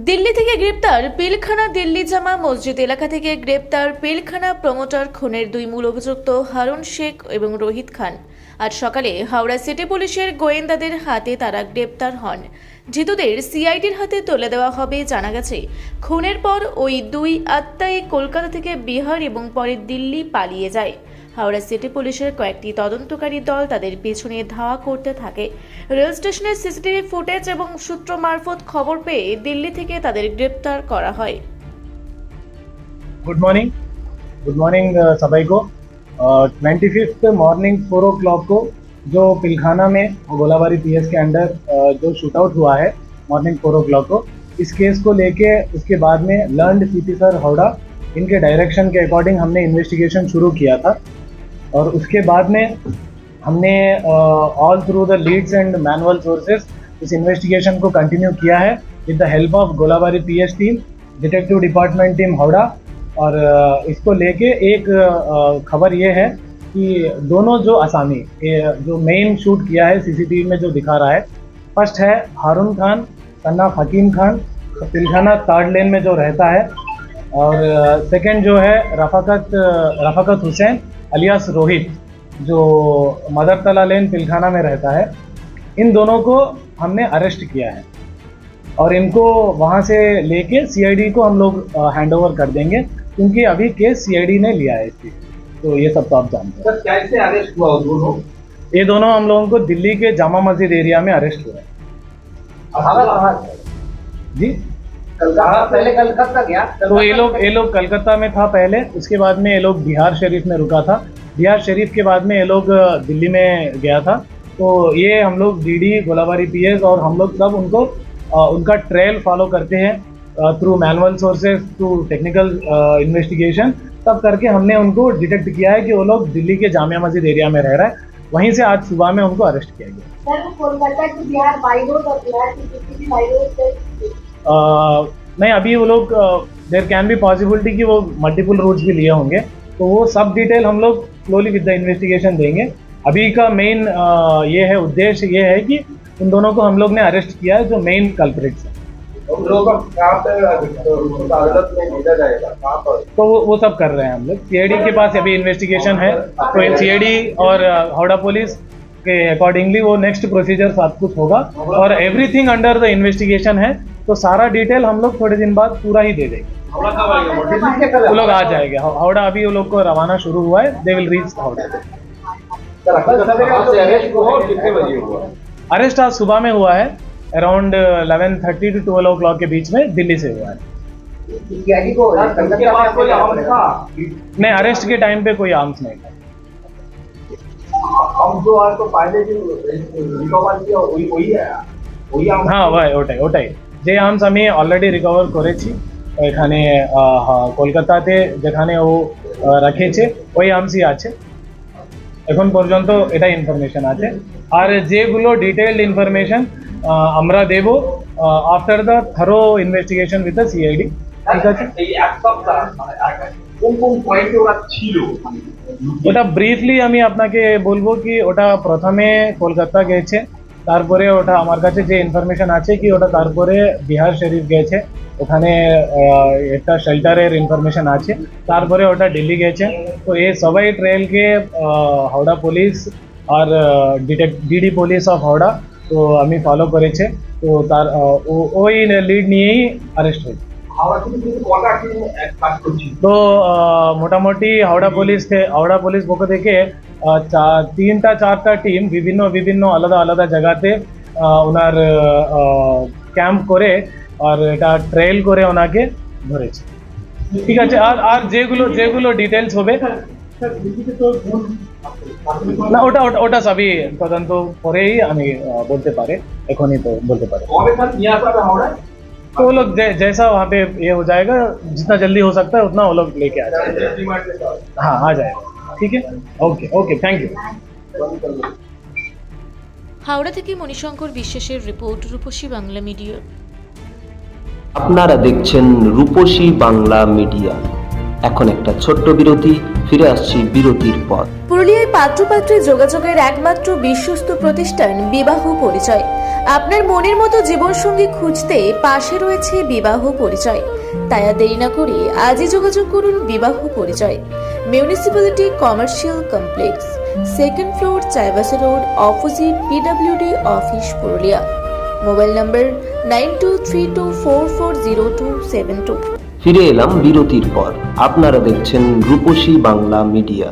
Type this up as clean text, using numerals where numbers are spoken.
दिल्ली থেকে গ্রেপ্তার পিলখানা দিল্লি জামা মসজিদ এলাকা থেকে গ্রেপ্তার পিলখানা প্রমোটার খুনের দুই মূল অভিযুক্ত হারুন শেখ এবং রোহিত খান। আজ সকালে হাওড়া সিটি পুলিশের গোয়েন্দাদের হাতে তারা গ্রেপ্তার হন। ধৃতদের সিআইডির হাতে তুলে দেওয়া হবে। জানা গেছে, খুনের পর ওই দুই আত্মাই কলকাতা থেকে বিহার এবং পরে দিল্লি পালিয়ে যায়। হাওড়া সিটি পুলিশের কয়েকটি তদন্তকারী দল তাদের পেছনে ধাওয়া করতে থাকে। রেল স্টেশনের সিসিটিভি ফুটেজ এবং সূত্র মারফত খবর পেয়ে দিল্লি থেকে তাদের গ্রেপ্তার করা হয়। गुड मॉर्निंग सभी को। 25th मॉर्निंग 4 o'clock को जो पिलखाना में गोलाबारी पीएस के अंडर जो शूटआउट हुआ है मॉर्निंग 4 o'clock को, इस केस को लेके उसके बाद में लर्नड सीपी सर हावड़ा इनके डायरेक्शन के अकॉर्डिंग हमने इन्वेस्टिगेशन शुरू किया था। और उसके बाद में हमने all through the leads and manual sources इस इन्वेस्टिगेशन को कंटिन्यू किया है विद द हेल्प ऑफ गोलाबारी PS team, detective department team Howrah. और इसको लेके एक खबर ये है कि दोनों जो आसामी जो मेन शूट किया है सीसीटीवी में जो दिखा रहा है, फर्स्ट है हारून खान सन्ना हकीम खान, पिलखाना 3rd लेन में जो रहता है। और सेकंड जो है रफाकत हुसैन अलियास रोहित जो मदरतला लेन पिलखाना में रहता है। इन दोनों को हमने अरेस्ट किया है और इनको वहाँ से लेके सीआईडी को हम लोग हैंड ओवर कर देंगे, क्योंकि अभी केस सीआईडी ने लिया है इसकी। तो ये सब तो आप जानते हैं। सर कैसे अरेस्ट हुआ दोनों? ये दोनों हम लोगों को दिल्ली के जामा मस्जिद एरिया में अरेस्ट हुआ है। जी पहले कलकत्ता गया तो ये लोग कलकत्ता में था पहले, उसके बाद में ये लोग बिहार शरीफ में रुका था। बिहार शरीफ के बाद में ये लोग दिल्ली में गया था। तो ये हम लोग डीडी गोलाबारी पीएस और हम लोग सब उनको उनका ट्रेल फॉलो करते हैं through manual sources to technical investigation. तब करके हमने उनको डिटेक्ट किया है कि वो लोग दिल्ली के जामिया मस्जिद एरिया में रह रहा है। वहीं से आज सुबह में उनको अरेस्ट किया गया। सर कोलकाता से बिहार बाई रोड और बिहार से दिल्ली की बाई रोड से नहीं, अभी वो लोग देयर कैन बी पॉसिबिलिटी कि वो मल्टीपल रूट्स भी लिए होंगे, तो वो सब डिटेल हम लोग स्लोली विद द इन्वेस्टिगेशन देंगे। अभी का मेन ये है, उद्देश्य ये है कि उन दोनों को हम लोग ने अरेस्ट किया है जो मेन कल्प्रिट्स हैं। उन लोगों को कहाँ पे अदालत में भेजा जाएगा, कहाँ पर? तो वो सब कर रहे हैं हम लोग। सीआईडी के पास अभी इन्वेस्टिगेशन है, तो सीआईडी और हावड़ा पुलिस के अकॉर्डिंगली वो नेक्स्ट प्रोसीजर सब कुछ होगा। और एवरीथिंग अंडर द इन्वेस्टिगेशन है, तो सारा डिटेल हम लोग थोड़े दिन बाद पूरा ही दे देंगे। वो लोग आ जाएंगे हावड़ा। अभी वो लोग को रवाना शुरू हुआ है, दे विल रीच हावड़ा। कितने बजे हुआ? अरेस्ट आज सुबह में हुआ है, अराउंड 11:30 to 12 o'clock के बीच में दिल्ली से हुआ है। नहीं, अरेस्ट के टाइम पे कोई आर्म्स नहीं था। हम जो आज तो पहले जो रिकवर किया वही है, वही हम। हाँ ওটাই যে আর্মস আমি অলরেডি রিকভার করেছি এখানে কলকাতাতে যেখানে ও রেখেছে ওই আর্মসই আছে এখন পর্যন্ত, এটা ইনফরমেশন আছে। আর যেগুলো ডিটেইলড ইনফরমেশন আমরা দেব after the thorough investigation with the CID. ঠিক আছে, এই এক সপ্তাহ কোন কোন পয়েন্টে ওরা ছিল ওটা ব্রিফলি আমি আপনাকে বলবো কি ওটা প্রথমে কলকাতা গেছে, তারপরে ওটা আমার কাছে যে ইনফরমেশন আছে কি ওটা তারপরে বিহার শরীফ গেছে, ওখানে একটা শেল্টারের ইনফরমেশন আছে, তারপরে ওটা দিল্লি গেছে। তো এই সবাই ট্রেলকে হাওড়া পুলিশ আর ডিডি পুলিশ অফ হাওড়া তো আমি ফলো করেছে। তো তার ওই লিড নিয়েই অ্যারেস্ট হয়েছে। তো মোটামুটি হাওড়া পুলিশ পক্ষ থেকে 3-4টা টিম বিভিন্ন আলাদা আলাদা জায়গাতে ওনার ক্যাম্প করে আর এটা ট্রেল করে ওনাকে ধরেছে। ঠিক আছে, আর যেগুলো ডিটেলস হবে না ওটা সবই তদন্ত করেই আমি বলতে পারে, এখনই তো বলতে পারে। तो वो लोग जैसा वहाँ पे ये हो जाएगा, जितना जल्दी हो सकता है उतना वो लोग लेके आ जाएंगे। हाँ, आ जाएगा। ठीक है, ओके, थैंक यू। হাওড়া থেকে মণিশঙ্কর বিশ্বাসের রিপোর্ট, রূপসী বাংলা মিডিয়া। আপনারা দেখছেন রূপসী বাংলা মিডিয়া। এখন একটা ছোট্ট বিরতি, ফিরে আসছি বিরতির পর। পুরুলিয়ায় পাত্রপাত্রী যোগাযোগের একমাত্র বিশ্বস্ত প্রতিষ্ঠান বিবাহ পরিচয়। আপনার মনের মতো জীবনসঙ্গী খুঁজতে পাশে রয়েছে বিবাহ পরিচয়। তাই আর দেরি না করে আজই যোগাযোগ করুন বিবাহ পরিচয়। Municipality commercial complex, second floor, Chaibasa road, opposite PWD office, Purulia. Mobile নম্বর 9232440272। ফিরে এলাম বিরতির পর। আপনারা দেখছেন রূপসী বাংলা মিডিয়া।